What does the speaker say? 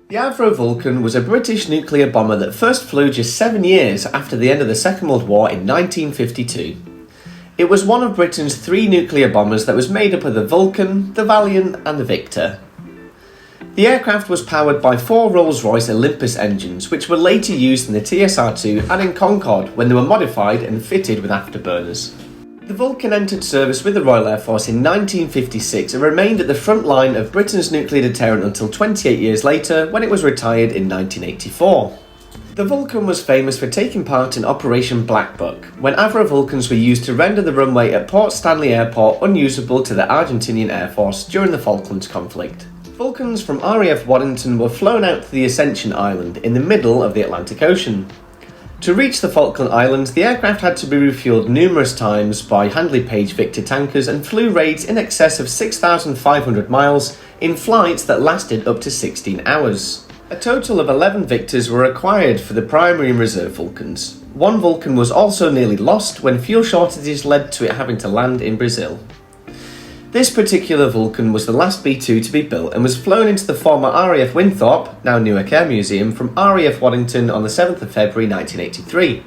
The Avro Vulcan was a British nuclear bomber that first flew just 7 years after the end of the Second World War in 1952. It was one of Britain's 3 nuclear bombers that was made up of the Vulcan, the Valiant and the Victor. The aircraft was powered by 4 Rolls Royce Olympus engines, which were later used in the TSR-2 and in Concorde when they were modified and fitted with afterburners. The Vulcan entered service with the Royal Air Force in 1956 and remained at the front line of Britain's nuclear deterrent until 28 years later, when it was retired in 1984. The Vulcan was famous for taking part in Operation Black Buck, when Avro Vulcans were used to render the runway at Port Stanley Airport unusable to the Argentinian Air Force during the Falklands Conflict. Vulcans from RAF Waddington were flown out to the Ascension Island in the middle of the Atlantic Ocean. To reach the Falkland Islands, the aircraft had to be refuelled numerous times by Handley Page Victor Tankers and flew raids in excess of 6,500 miles in flights that lasted up to 16 hours. A total of 11 Victors were required for the primary and reserve Vulcans. One Vulcan was also nearly lost when fuel shortages led to it having to land in Brazil. This particular Vulcan was the last B-2 to be built and was flown into the former RAF Winthrop, now Newark Air Museum, from RAF Waddington on the 7th of February 1983.